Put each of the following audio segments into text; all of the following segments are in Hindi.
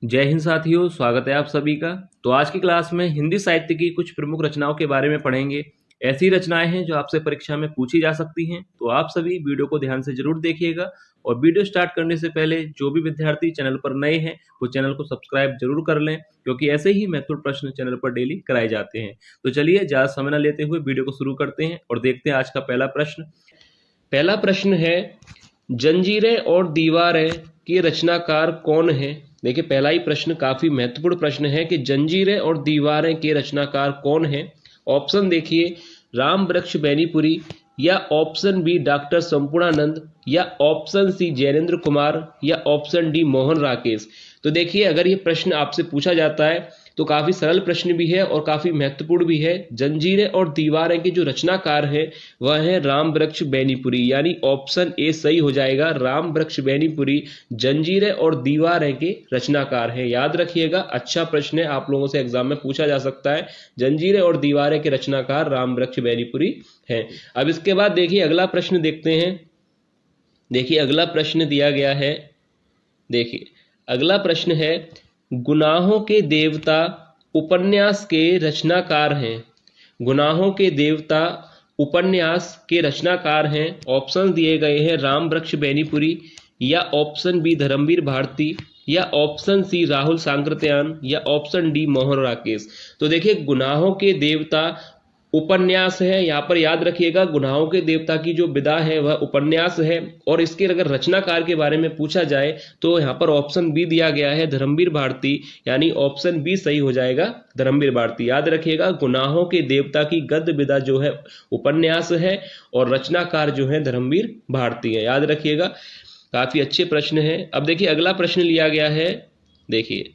जय हिंद साथियों, स्वागत है आप सभी का। तो आज की क्लास में हिंदी साहित्य की कुछ प्रमुख रचनाओं के बारे में पढ़ेंगे। ऐसी रचनाएं हैं जो आपसे परीक्षा में पूछी जा सकती हैं, तो आप सभी वीडियो को ध्यान से जरूर देखिएगा। और वीडियो स्टार्ट करने से पहले जो भी विद्यार्थी चैनल पर नए हैं वो चैनल को सब्सक्राइब जरूर कर लें, क्योंकि ऐसे ही महत्वपूर्ण प्रश्न चैनल पर डेली कराए जाते हैं। तो चलिए ज़्यादा समय न लेते हुए वीडियो को शुरू करते हैं और देखते हैं आज का पहला प्रश्न। पहला प्रश्न है, जंजीरें और दीवारें के रचनाकार कौन है। देखिए, पहला ही प्रश्न काफी महत्वपूर्ण प्रश्न है कि जंजीरें और दीवारें के रचनाकार कौन है। ऑप्शन देखिए, राम वृक्ष बैनीपुरी, या ऑप्शन बी डॉक्टर संपूर्णानंद, या ऑप्शन सी जैनेन्द्र कुमार, या ऑप्शन डी मोहन राकेश। तो देखिए, अगर ये प्रश्न आपसे पूछा जाता है तो काफी सरल प्रश्न भी है और काफी महत्वपूर्ण भी है। जंजीरें और दीवारें के जो रचनाकार है वह है राम वृक्ष बैनीपुरी, यानी ऑप्शन ए सही हो जाएगा। राम वृक्ष बैनीपुरी जंजीरें और दीवारें के रचनाकार है। याद रखिएगा, अच्छा प्रश्न है, आप लोगों से एग्जाम में पूछा जा सकता है। जंजीरें और दीवारें के रचनाकार राम वृक्ष बैनीपुरी है। अब इसके बाद देखिए अगला प्रश्न देखते हैं। देखिए अगला प्रश्न दिया गया है। देखिए अगला प्रश्न है, गुनाहों के देवता उपन्यास के रचनाकार हैं। गुनाहों के देवता उपन्यास के रचनाकार हैं। ऑप्शन दिए गए हैं, राम वृक्ष बैनीपुरी, या ऑप्शन बी धर्मवीर भारती, या ऑप्शन सी राहुल सांकृत्यायन, या ऑप्शन डी मोहन राकेश। तो देखिए, गुनाहों के देवता उपन्यास है। यहाँ पर याद रखिएगा, गुनाहों के देवता की जो विधा है वह उपन्यास है। और इसके अगर रचनाकार के बारे में पूछा जाए तो यहाँ पर ऑप्शन बी दिया गया है, धर्मवीर भारती, यानी ऑप्शन बी सही हो जाएगा, धर्मवीर भारती। याद रखिएगा, गुनाहों के देवता की गद्य विधा जो है उपन्यास है और रचनाकार जो है धर्मवीर भारती है। याद रखिएगा, काफी अच्छे प्रश्न है। अब देखिए अगला प्रश्न लिया गया है। देखिए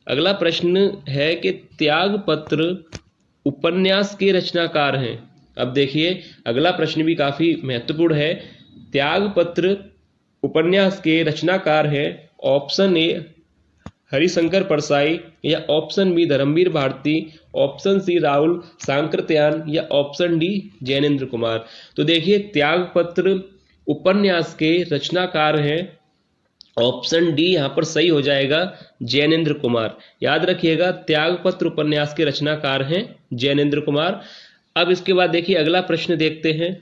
अगला प्रश्न है कि त्याग पत्र उपन्यास के रचनाकार हैं। अब देखिए अगला प्रश्न भी काफी महत्वपूर्ण है। त्यागपत्र उपन्यास के रचनाकार हैं। ऑप्शन ए हरिशंकर परसाई, या option B Dharamvir Bharati, option C Rahul Sankrityayan, या ऑप्शन डी जैनेन्द्र कुमार। तो देखिए, त्यागपत्र उपन्यास के रचनाकार हैं। ऑप्शन डी यहां पर सही हो जाएगा, जैनेन्द्र कुमार। याद रखिएगा, त्यागपत्र उपन्यास के रचनाकार हैं जैनेन्द्र कुमार। अब इसके बाद देखिए अगला प्रश्न देखते हैं।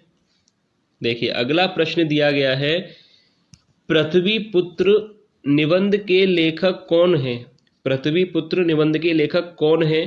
देखिए अगला प्रश्न दिया गया है, पृथ्वी पुत्र निबंध के लेखक कौन है। पृथ्वी पुत्र निबंध के लेखक कौन है।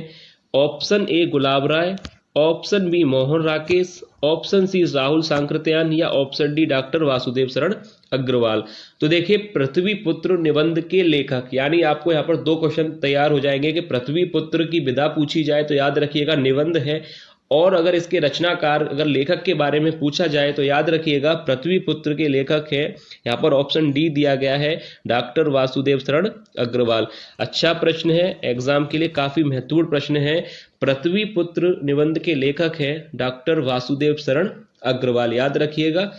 Option A Gulab Rai, option B Mohan Rakesh, option C Rahul Sankrityayan, या ऑप्शन डी डॉक्टर वासुदेव शरण अग्रवाल। तो देखिए, पृथ्वी पुत्र निबंध के लेखक, यानी आपको यहाँ पर दो क्वेश्चन तैयार हो जाएंगे कि पृथ्वी पुत्र की विधा पूछी जाए तो याद रखिएगा निबंध है, और अगर इसके रचनाकार अगर लेखक के बारे में पूछा जाए तो याद रखिएगा पृथ्वी पुत्र के लेखक है। यहाँ पर ऑप्शन डी दिया गया है, डॉक्टर वासुदेव शरण अग्रवाल। अच्छा प्रश्न है, एग्जाम के लिए काफी महत्वपूर्ण प्रश्न है। पृथ्वी पुत्र निबंध के लेखक हैं डॉक्टर वासुदेव शरण अग्रवाल। याद रखिएगा।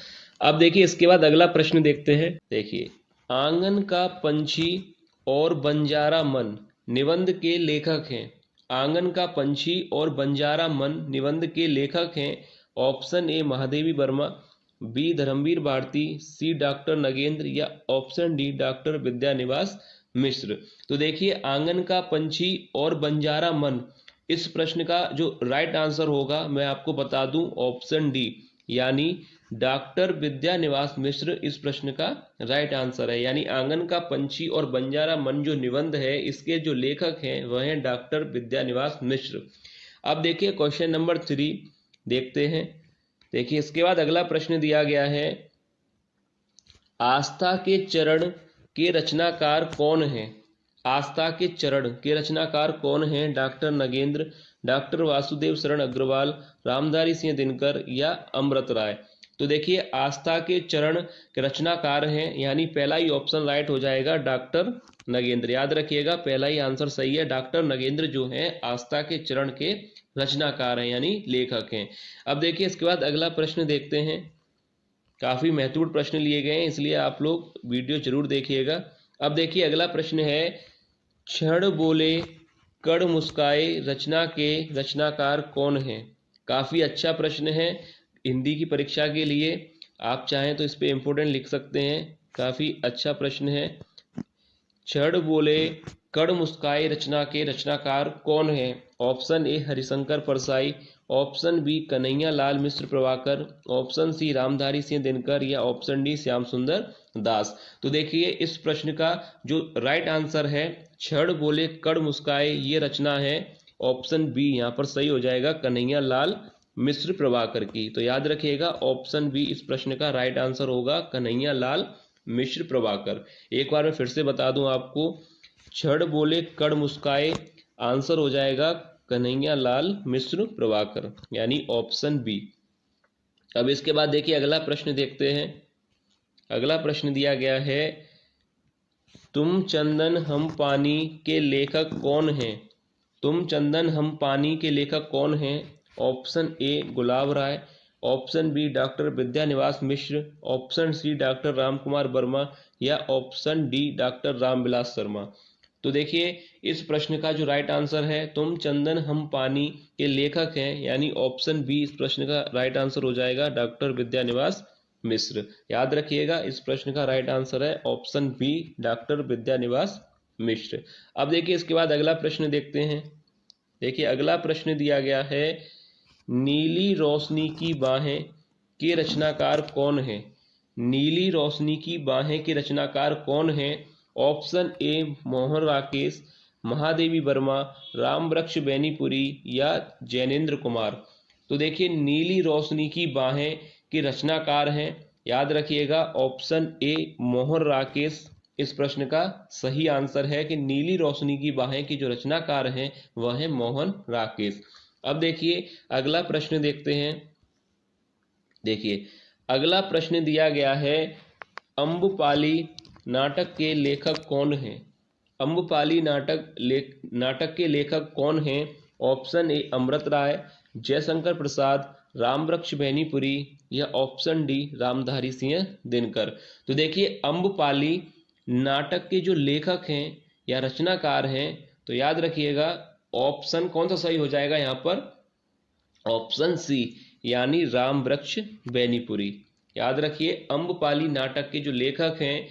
अब देखिए इसके बाद अगला प्रश्न देखते हैं। देखिए, आंगन का पंछी और बंजारा मन निबंध के लेखक हैं। आंगन का पंछी और बंजारा मन निबंध के लेखक हैं। Option A Mahadevi Verma, B Dharamvir Bharati, C doctor Nagendra, या option D doctor Vidyanivas Mishra. तो देखिए, आंगन का पंछी और बंजारा मन, इस प्रश्न का जो राइट आंसर होगा मैं आपको बता दूं, ऑप्शन डी, यानी डॉक्टर विद्यानिवास मिश्र इस प्रश्न का राइट आंसर है। यानी आंगन का पंछी और बंजारा मन जो निबंध है, इसके जो लेखक हैं वह हैं डॉक्टर विद्यानिवास मिश्र। अब देखिए क्वेश्चन नंबर 3 देखते हैं। देखिए इसके बाद अगला प्रश्न दिया गया है, आस्था के चरण के रचनाकार कौन है। आस्था के चरण के रचनाकार कौन है। डॉक्टर नगेंद्र, डॉक्टर वासुदेव शरण अग्रवाल, रामधारी सिंह दिनकर, या अमृत राय। तो देखिए, आस्था के चरण के रचनाकार हैं, यानी पहला ही ऑप्शन राइट हो जाएगा, डॉक्टर नगेंद्र। याद रखिएगा, पहला ही आंसर सही है। डॉक्टर नगेंद्र जो है आस्था के चरण के रचनाकार हैं, यानी लेखक हैं। अब देखिए इसके बाद अगला प्रश्न देखते हैं। काफी महत्वपूर्ण प्रश्न लिए गए हैं, इसलिए आप लोग वीडियो जरूर देखिएगा। अब देखिए अगला प्रश्न है, क्षण बोले कण मुस्काए रचना के रचनाकार कौन है। काफी अच्छा प्रश्न है हिंदी की परीक्षा के लिए, आप चाहें तो इस पे इम्पोर्टेंट लिख सकते हैं। काफी अच्छा प्रश्न है। क्षण बोले कड़ मुस्काए रचना के रचनाकार कौन है? Option A Harishankar Parsai, option B Kanhaiya Lal Mishra Prabhakar, option C Ramdhari Singh Dinkar या ऑप्शन डी श्याम सुंदर दास। तो देखिए इस प्रश्न का जो राइट आंसर है छड़ बोले कड़ मुस्काए, ये रचना है ऑप्शन बी यहाँ पर सही हो जाएगा, कन्हैया लाल मिश्र प्रभाकर की। तो याद रखिएगा ऑप्शन बी इस प्रश्न का राइट आंसर होगा, कन्हैया लाल मिश्र प्रभाकर। एक बार मैं फिर से बता दूं आपको, छड़ बोले कड़ मुस्काए आंसर हो जाएगा कन्हैया लाल मिश्र प्रभाकर, यानी ऑप्शन बी। अब इसके बाद देखिए अगला प्रश्न देखते हैं। अगला प्रश्न दिया गया है, तुम चंदन हम पानी के लेखक कौन हैं? तुम चंदन हम पानी के लेखक कौन हैं? Option A Gulab Rai, option B doctor Vidyanivas Mishra, option C doctor Ramkumar Verma या option D doctor Ramvilas Sharma. तो देखिए इस प्रश्न का जो राइट आंसर है, तुम चंदन हम पानी के लेखक हैं, यानी ऑप्शन बी इस प्रश्न का राइट आंसर हो जाएगा, डॉक्टर विद्यानिवास मिश्र। याद रखिएगा इस प्रश्न का राइट आंसर है ऑप्शन बी, डॉक्टर विद्यानिवास मिश्र। अब देखिए इसके बाद अगला प्रश्न देखते हैं। देखिए अगला प्रश्न दिया गया है, नीली रोशनी की बाहें के रचनाकार कौन है? नीली रोशनी की बाहें के रचनाकार कौन है? ऑप्शन ए मोहन राकेश, महादेवी वर्मा, राम वृक्ष बेनीपुरी या जैनेन्द्र कुमार। तो देखिए नीली रोशनी की बाहें के रचनाकार हैं, याद रखिएगा ऑप्शन ए मोहन राकेश इस प्रश्न का सही आंसर है कि नीली रोशनी की बाहें की जो रचनाकार हैं वह है मोहन राकेश। अब देखिए अगला प्रश्न देखते हैं। देखिए अगला प्रश्न दिया गया है, अम्बपाली नाटक के लेखक कौन हैं? अम्बपाली नाटक के लेखक कौन हैं? ऑप्शन ए अमृत राय, जयशंकर प्रसाद, रामवृक्ष बेनीपुरी या ऑप्शन डी रामधारी सिंह दिनकर। तो देखिए अम्बपाली नाटक के जो लेखक हैं या रचनाकार हैं, तो याद रखिएगा ऑप्शन कौन सा सही हो जाएगा यहाँ पर, ऑप्शन सी यानी रामवृक्ष बेनीपुरी। याद रखिए अम्बपाली नाटक के जो लेखक हैं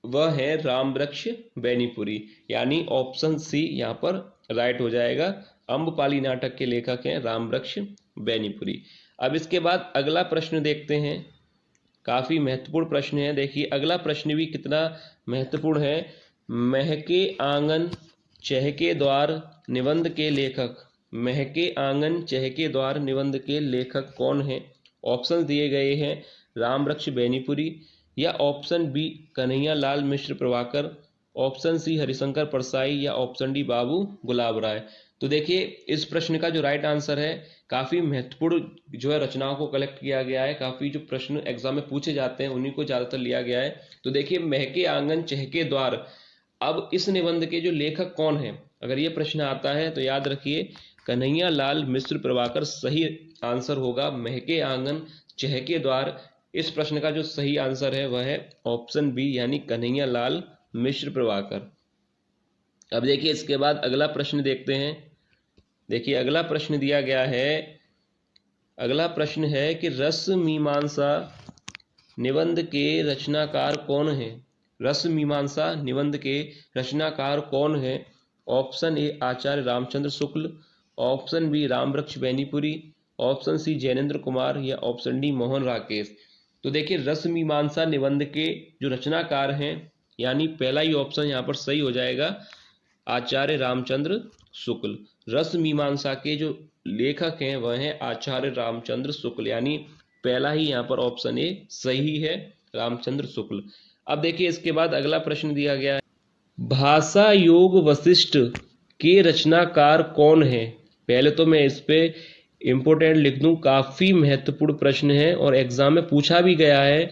वह है रामवृक्ष बेनीपुरी, यानी ऑप्शन सी यहाँ पर राइट हो जाएगा, अम्बपाली नाटक के लेखक हैं रामवृक्ष बेनीपुरी। अब इसके बाद अगला प्रश्न देखते हैं, काफी महत्वपूर्ण प्रश्न है। देखिए अगला प्रश्न भी कितना महत्वपूर्ण है, महके आंगन चहके द्वार निबंध के लेखक, महके आंगन चहके द्वार निबंध के लेखक कौन है? ऑप्शन दिए गए हैं, रामवृक्ष बेनीपुरी या option B Kanhaiya Lal Mishra Prabhakar, option सी हरिशंकर परसाई या ऑप्शन डी बाबू गुलाब राय। तो देखिए इस प्रश्न का जो राइट आंसर है, काफी महत्वपूर्ण जो है रचनाओं को कलेक्ट किया गया है, काफी जो प्रश्न एग्जाम में पूछे जाते हैं उन्हीं को ज्यादातर लिया गया है। तो देखिए महके आंगन चहके द्वार, अब इस निबंध के जो लेखक कौन है, अगर ये प्रश्न आता है तो याद रखिए कन्हैया लाल मिश्र प्रभाकर सही आंसर होगा, महके आंगन चहके द्वार इस प्रश्न का जो सही आंसर है वह है ऑप्शन बी यानी कन्हैया लाल मिश्र प्रभाकर। अब देखिए इसके बाद अगला प्रश्न देखते हैं। देखिए अगला प्रश्न दिया गया है, अगला प्रश्न है कि रस मीमांसा निबंध के रचनाकार कौन है? रस मीमांसा निबंध के रचनाकार कौन है? Option A Acharya Ramchandra Shukla, option B Rambriksh Benipuri, option C Jainendra Kumar या ऑप्शन डी मोहन राकेश। तो देखिए रस मीमांसा निबंध के जो रचनाकार हैं, यानी पहला ही ऑप्शन यहाँ पर सही हो जाएगा, आचार्य रामचंद्र शुक्ल। रस मीमांसा के जो लेखक हैं वह हैं आचार्य रामचंद्र शुक्ल, यानी पहला ही यहाँ पर ऑप्शन ए सही है, रामचंद्र शुक्ल। अब देखिए इसके बाद अगला प्रश्न दिया गया है, भाषा योग वशिष्ठ के रचनाकार कौन है? पहले तो मैं इस पे इम्पोर्टेंट लिख दूं, काफी महत्वपूर्ण प्रश्न है और एग्जाम में पूछा भी गया है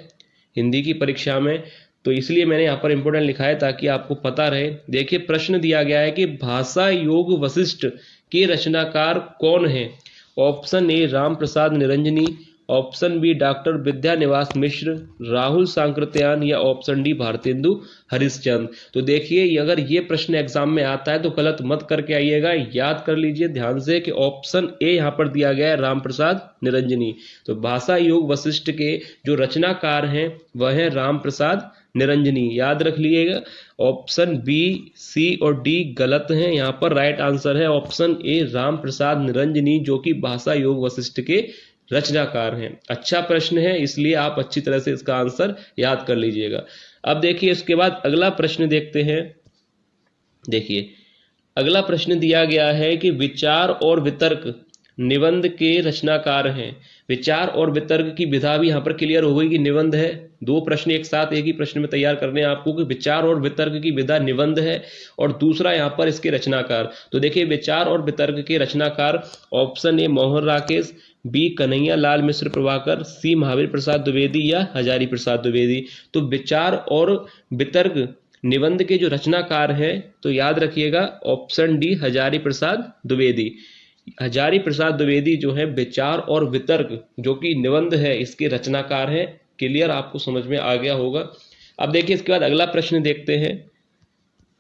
हिंदी की परीक्षा में, तो इसलिए मैंने यहाँ पर इम्पोर्टेंट लिखा है ताकि आपको पता रहे। देखिए प्रश्न दिया गया है कि भाषा योग वशिष्ठ के रचनाकार कौन है? Option A Ram Prasad Niranjani, option B doctor Vidyanivas Mishra, Rahul Sankrityayan या ऑप्शन डी भारतेंदु हरिश्चंद्र। तो देखिए अगर ये प्रश्न एग्जाम में आता है तो गलत मत करके आइएगा, याद कर लीजिए ध्यान से कि ऑप्शन ए यहाँ पर दिया गया है राम प्रसाद निरंजनी। तो भाषा योग वशिष्ठ के जो रचनाकार हैं वह है राम प्रसाद निरंजनी, याद रख लीजिएगा। ऑप्शन बी, सी और डी गलत हैं, यहाँ पर राइट आंसर है ऑप्शन ए राम प्रसाद निरंजनी, जो कि भाषा योग वशिष्ठ के रचनाकार हैं। अच्छा प्रश्न है, इसलिए आप अच्छी तरह से इसका आंसर याद कर लीजिएगा। अब देखिए इसके बाद अगला प्रश्न देखते हैं। देखिए अगला प्रश्न दिया गया है कि विचार और वितर्क निबंध के रचनाकार हैं। विचार और वितर्क की विधा भी यहाँ पर क्लियर हो गई कि निबंध है। दो प्रश्न एक साथ एक ही प्रश्न में तैयार करने हैं आपको कि विचार और वितर्क की विधा निबंध है और दूसरा यहाँ पर इसके रचनाकार। तो देखिए विचार और वितर्क के रचनाकार option A Mohan Rakesh, B Kanhaiya Lal Mishra Prabhakar, C Mahavir Prasad Dwivedi या हजारी प्रसाद द्विवेदी। तो विचार और वितर्क निबंध के जो रचनाकार हैं तो याद रखिएगा ऑप्शन डी हजारी प्रसाद द्विवेदी। हजारी प्रसाद द्विवेदी जो है विचार और वितर्क जो कि निबंध है इसके रचनाकार हैं। क्लियर, आपको समझ में आ गया होगा। अब देखिए इसके बाद अगला प्रश्न देखते हैं।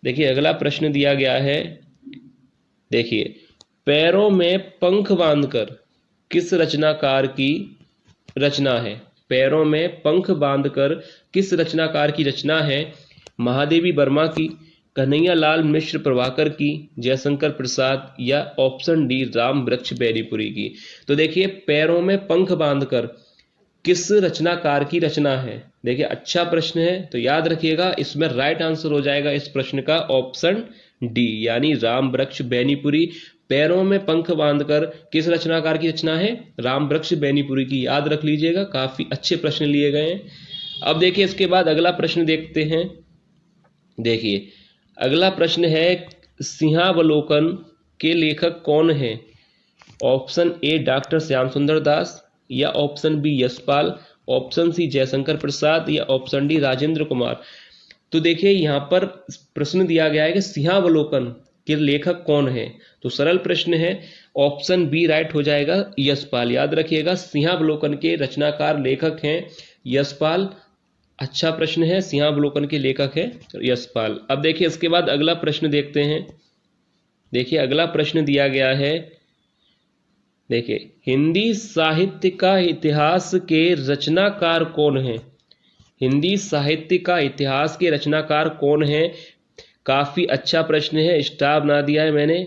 देखिए अगला प्रश्न दिया गया है, देखिए पैरों में पंख बांधकर किस रचनाकार की रचना है। पैरों में पंख बांधकर किस रचनाकार की रचना है। महादेवी वर्मा की, कन्हैया लाल मिश्र प्रभाकर की, जयशंकर प्रसाद या ऑप्शन डी राम वृक्ष बैरीपुरी की। तो देखिए पैरों में पंख बांधकर किस रचनाकार की रचना है। देखिए अच्छा प्रश्न है, तो याद रखिएगा इसमें राइट आंसर हो जाएगा इस प्रश्न का ऑप्शन डी यानी राम वृक्ष बैनीपुरी। पैरों में पंख बांधकर किस रचनाकार की रचना है, राम वृक्ष बैनीपुरी की, याद रख लीजिएगा। काफी अच्छे प्रश्न लिए गए हैं। अब देखिए इसके बाद अगला प्रश्न देखते हैं। देखिए अगला प्रश्न है सिंहावलोकन के लेखक कौन है। ऑप्शन ए डॉक्टर श्याम सुंदर दास या option B Yashpal, option C Jaishankar Prasad या ऑप्शन डी राजेंद्र कुमार। तो देखिए यहाँ पर प्रश्न दिया गया है कि सिंहावलोकन के लेखक कौन है। तो सरल प्रश्न है, ऑप्शन बी राइट हो जाएगा यशपाल। याद रखिएगा सिंहावलोकन के रचनाकार लेखक हैं यशपाल। अच्छा प्रश्न है, सिंहावलोकन के लेखक है यशपाल। अब देखिए इसके बाद अगला प्रश्न देखते हैं। देखिए अगला प्रश्न दिया गया है, देखिए हिंदी साहित्य का इतिहास के रचनाकार कौन है। हिंदी साहित्य का इतिहास के रचनाकार कौन है। काफी अच्छा प्रश्न है, स्टार बना दिया है मैंने।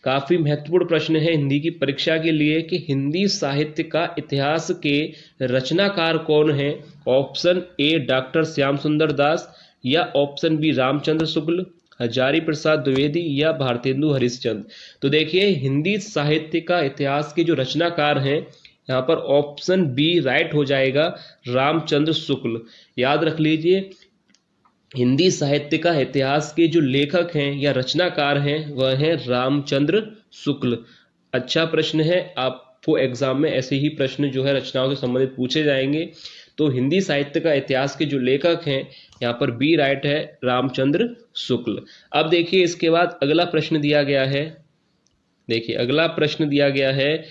काफी महत्वपूर्ण प्रश्न है हिंदी की परीक्षा के लिए कि हिंदी साहित्य का इतिहास के रचनाकार कौन है। ऑप्शन ए डॉक्टर श्याम सुंदर दास या ऑप्शन बी रामचंद्र शुक्ल, हजारी प्रसाद द्विवेदी या भारतेंदु हरिश्चंद्र। तो देखिए हिंदी साहित्य का इतिहास के जो रचनाकार हैं यहाँ पर ऑप्शन बी राइट हो जाएगा रामचंद्र शुक्ल। याद रख लीजिए हिंदी साहित्य का इतिहास के जो लेखक हैं या रचनाकार हैं वह हैं रामचंद्र शुक्ल। अच्छा प्रश्न है, आपको एग्जाम में ऐसे ही प्रश्न जो है रचनाओं से संबंधित पूछे जाएंगे। तो हिंदी साहित्य का इतिहास के जो लेखक हैं यहाँ पर बी राइट है रामचंद्र शुक्ल। अब देखिए इसके बाद अगला प्रश्न दिया गया है। देखिए अगला प्रश्न दिया गया है,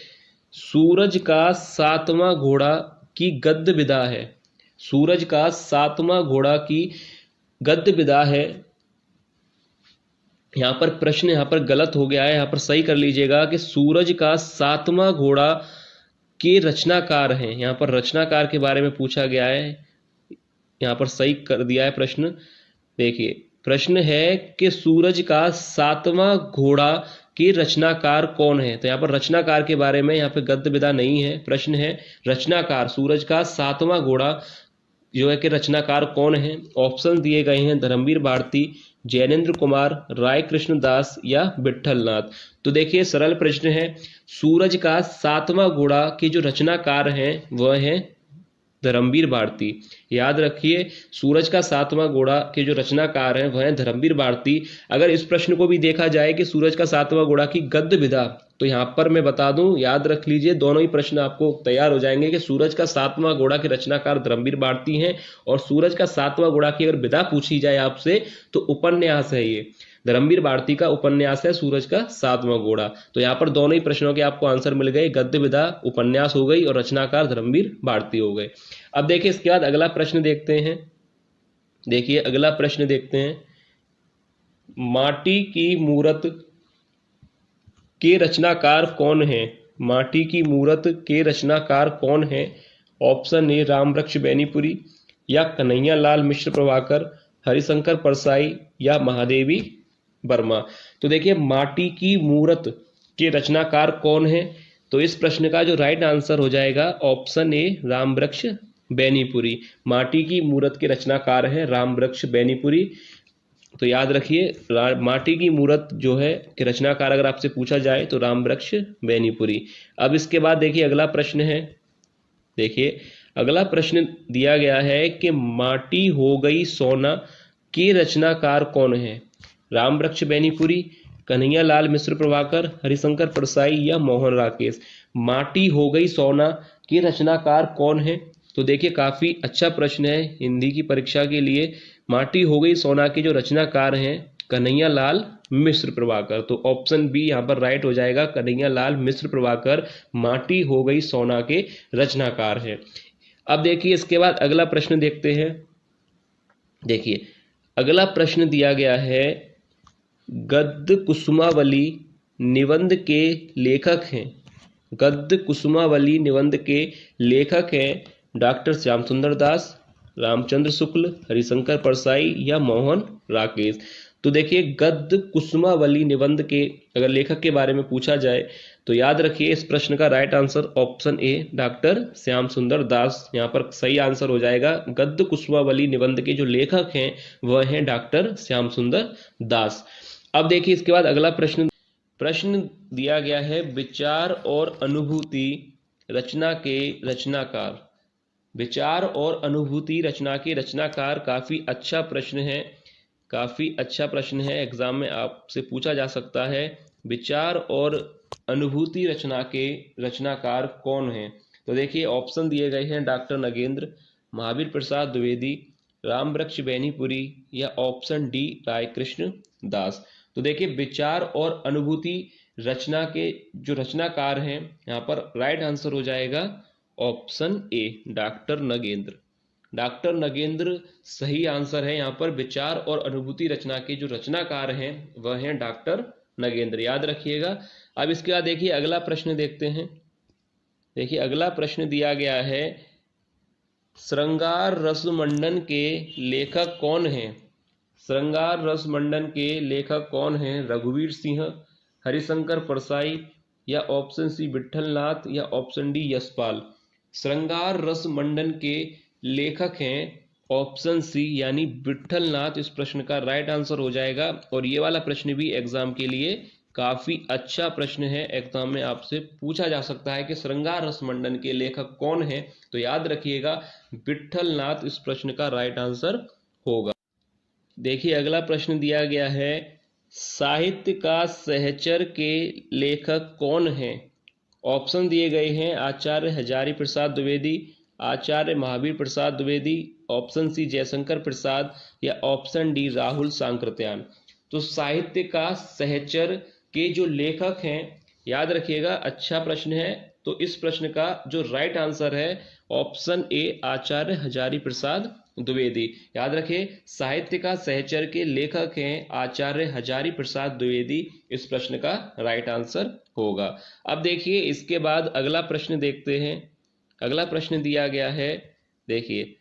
सूरज का सातवां घोड़ा की गद्य विधा है। सूरज का सातवां घोड़ा की गद्य विधा है। यहाँ पर प्रश्न यहाँ पर गलत हो गया है, यहाँ पर सही कर लीजिएगा कि सूरज का सातवां घोड़ा के रचनाकार हैं। यहाँ पर रचनाकार के बारे में पूछा गया है, यहाँ पर सही कर दिया है प्रश्न। देखिए प्रश्न है कि सूरज का सातवां घोड़ा के रचनाकार कौन है। तो यहाँ पर रचनाकार के बारे में यहाँ पे गद्य विधा नहीं है, प्रश्न है रचनाकार सूरज का सातवां घोड़ा जो है कि रचनाकार कौन है। ऑप्शन दिए गए हैं धर्मवीर भारती, जैनेन्द्र कुमार, राय कृष्ण दास या विठल नाथ। तो देखिए सरल प्रश्न है, सूरज का सातवां घोड़ा के जो रचनाकार हैं वह हैं धर्मवीर भारती। याद रखिए सूरज का सातवां घोड़ा के जो रचनाकार हैं वह हैं धर्मवीर भारती। अगर इस प्रश्न को भी देखा जाए कि सूरज का सातवां घोड़ा की गद्य विधा तो यहाँ पर मैं बता दूं, याद रख लीजिए, दोनों ही प्रश्न आपको तैयार हो जाएंगे कि सूरज का सातवां घोड़ा के रचनाकार धर्मवीर भारती हैं, और सूरज का सातवां घोड़ा की अगर विधा पूछी जाए आपसे तो उपन्यास है ये, धर्मवीर भारती का उपन्यास है सूरज का सातवां घोड़ा। तो यहाँ पर दोनों ही प्रश्नों के आपको आंसर मिल गए, गद्य विधा उपन्यास हो गई और रचनाकार धर्मवीर भारती हो गए। अब देखिए इसके बाद अगला प्रश्न देखते हैं। देखिए अगला प्रश्न देखते हैं, माटी की मूरत के रचनाकार कौन है? माटी की मूरत के रचनाकार कौन है? ऑप्शन ए रामवृक्ष बेनीपुरी, या कन्हैया लाल मिश्र प्रभाकर, हरिशंकर परसाई, या महादेवी वर्मा। तो देखिए माटी की मूरत के रचनाकार कौन है? तो इस प्रश्न का जो राइट आंसर हो जाएगा ऑप्शन ए रामवृक्ष बेनीपुरी। माटी की मूरत के रचनाकार है रामवृक्ष बेनीपुरी। तो याद रखिए माटी की मूरत जो है कि रचनाकार अगर आपसे पूछा जाए तो रामवृक्ष बेनीपुरी। अब इसके बाद देखिए अगला प्रश्न है। देखिए अगला प्रश्न दिया गया है कि माटी हो गई सोना के रचनाकार कौन है? रामवृक्ष बेनीपुरी, कन्हैया लाल मिश्र प्रभाकर, हरिशंकर परसाई, या मोहन राकेश। माटी हो गई सोना के रचनाकार कौन है? तो देखिए काफी अच्छा प्रश्न है हिंदी की परीक्षा के लिए। माटी हो गई सोना के जो रचनाकार हैं कन्हैया लाल मिश्र प्रभाकर। तो ऑप्शन बी यहाँ पर राइट हो जाएगा, कन्हैया लाल मिश्र प्रभाकर माटी हो गई सोना के रचनाकार है। अब देखिए इसके बाद अगला प्रश्न देखते हैं। देखिए अगला प्रश्न दिया गया है, गद्य कुसुमावली निबंध के लेखक हैं। गद्य कुसुमावली निबंध के लेखक हैं डॉक्टर श्याम सुंदर दास, रामचंद्र शुक्ल, हरिशंकर परसाई, या मोहन राकेश। तो देखिए गद्य कुसुमावली निबंध के अगर लेखक के बारे में पूछा जाए तो याद रखिए इस प्रश्न का right answer option A doctor Shyam Sundar दास यहाँ पर सही आंसर हो जाएगा। गद्य कुसुमावली निबंध के जो लेखक हैं वह हैं डॉक्टर श्याम सुंदर दास। अब देखिए इसके बाद अगला प्रश्न दिया गया है, विचार और अनुभूति रचना के रचनाकार। विचार और अनुभूति रचना के रचनाकार काफी अच्छा प्रश्न है, काफी अच्छा प्रश्न है, एग्जाम में आपसे पूछा जा सकता है। विचार और अनुभूति रचना के रचनाकार कौन है? तो देखिए ऑप्शन दिए गए हैं, डॉक्टर नगेंद्र, महावीर प्रसाद द्विवेदी, रामवृक्ष बेनीपुरी, या ऑप्शन डी रायकृष्ण दास। तो देखिए विचार और अनुभूति रचना के जो रचनाकार हैं यहाँ पर राइट आंसर हो जाएगा option A doctor Nagendra. Doctor Nagendra सही आंसर है यहाँ पर। विचार और अनुभूति रचना के जो रचनाकार हैं वह हैं डॉक्टर नगेंद्र, याद रखिएगा। अब इसके बाद देखिए अगला प्रश्न देखते हैं। देखिए अगला प्रश्न दिया गया है, श्रृंगार रसमंडन के लेखक कौन हैं? श्रृंगार रसमंडन के लेखक कौन हैं? रघुवीर सिंह, हरिशंकर परसाई, या ऑप्शन सी विट्ठलनाथ, या ऑप्शन डी यशपाल। श्रृंगार रसमंडन के लेखक हैं ऑप्शन सी यानी विट्ठलनाथ। इस प्रश्न का राइट आंसर हो जाएगा। और ये वाला प्रश्न भी एग्जाम के लिए काफी अच्छा प्रश्न है, एग्जाम में आपसे पूछा जा सकता है कि श्रृंगार रसमंडन के लेखक कौन है? तो याद रखिएगा विट्ठलनाथ इस प्रश्न का राइट आंसर होगा। देखिए अगला प्रश्न दिया गया है, साहित्य का सहचर के लेखक कौन हैं? ऑप्शन दिए गए हैं, आचार्य हजारी प्रसाद द्विवेदी, आचार्य महावीर प्रसाद द्विवेदी, ऑप्शन सी जयशंकर प्रसाद, या ऑप्शन डी राहुल सांकृत्यायन। तो साहित्य का सहचर के जो लेखक हैं, याद रखिएगा अच्छा प्रश्न है। तो इस प्रश्न का जो राइट आंसर है ऑप्शन ए आचार्य हजारी प्रसाद द्विवेदी। याद रखिए साहित्य का सहचर के लेखक हैं आचार्य हजारी प्रसाद द्विवेदी, इस प्रश्न का राइट आंसर होगा। अब देखिए इसके बाद अगला प्रश्न देखते हैं। अगला प्रश्न दिया गया है, देखिए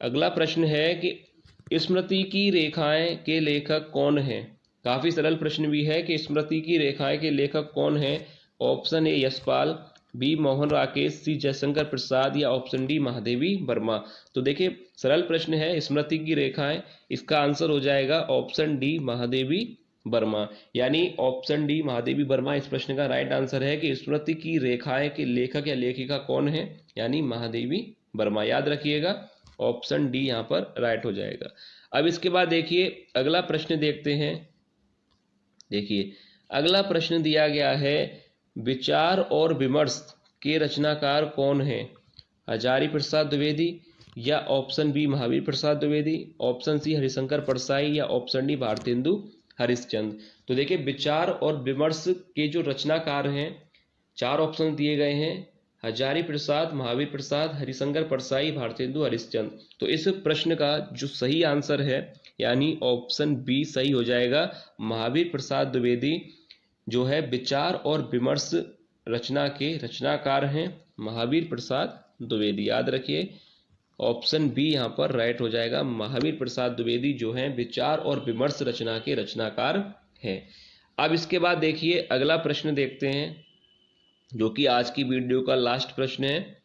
अगला प्रश्न है कि स्मृति की रेखाएं के लेखक कौन हैं? काफी सरल प्रश्न भी है कि स्मृति की रेखाएं के लेखक कौन हैं? Option A Yashpal, B Mohan Rakesh, C Jaishankar Prasad, या ऑप्शन डी महादेवी वर्मा। तो देखिए सरल प्रश्न है, स्मृति की रेखाएं, इसका आंसर हो जाएगा ऑप्शन डी महादेवी वर्मा। यानी ऑप्शन डी महादेवी वर्मा इस प्रश्न का राइट आंसर है कि स्मृति की रेखाएं के लेखक या लेखिका कौन है, यानी महादेवी वर्मा। याद रखिएगा ऑप्शन डी यहाँ पर राइट हो जाएगा। अब इसके बाद देखिए अगला प्रश्न देखते हैं। देखिए अगला प्रश्न दिया गया है, विचार और विमर्श के रचनाकार कौन है? हजारी प्रसाद द्विवेदी या option B Mahavir Prasad Dwivedi, option C Harishankar Parsai या ऑप्शन डी भारतेंदु हरिश्चंद्र। तो देखिए विचार और विमर्श के जो रचनाकार हैं, 4 ऑप्शन दिए गए हैं, हजारी प्रसाद, महावीर प्रसाद, हरिशंकर परसाई, भारतेंदु हरिश्चंद्र। तो इस प्रश्न का जो सही आंसर है यानी ऑप्शन बी सही हो जाएगा। महावीर प्रसाद द्विवेदी जो है विचार और विमर्श रचना के रचनाकार हैं, महावीर प्रसाद द्विवेदी। याद रखिए ऑप्शन बी यहाँ पर राइट हो जाएगा। महावीर प्रसाद द्विवेदी जो हैं विचार और विमर्श रचना के रचनाकार हैं। अब इसके बाद देखिए अगला प्रश्न देखते हैं जो कि आज की वीडियो का लास्ट प्रश्न है।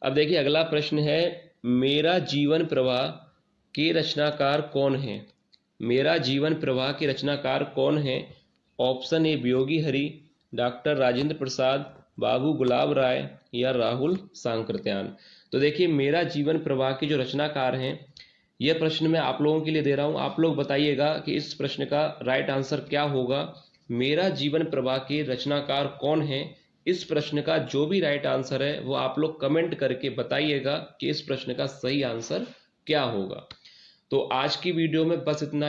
अब देखिए अगला प्रश्न है, मेरा जीवन प्रवाह के रचनाकार कौन है? मेरा जीवन प्रवाह के रचनाकार कौन है? ऑप्शन ए वियोगी हरि, डॉक्टर राजेंद्र प्रसाद, बाबू गुलाब राय या राहुल सांकृत्यायन। तो देखिए मेरा जीवन प्रवाह के जो रचनाकार हैं, यह प्रश्न मैं आप लोगों के लिए दे रहा हूं। आप लोग बताइएगा कि इस प्रश्न का राइट आंसर क्या होगा। मेरा जीवन प्रवाह के रचनाकार कौन है? इस प्रश्न का जो भी राइट आंसर है वो आप लोग कमेंट करके बताइएगा कि इस प्रश्न का सही आंसर क्या होगा। तो आज की वीडियो में बस इतना।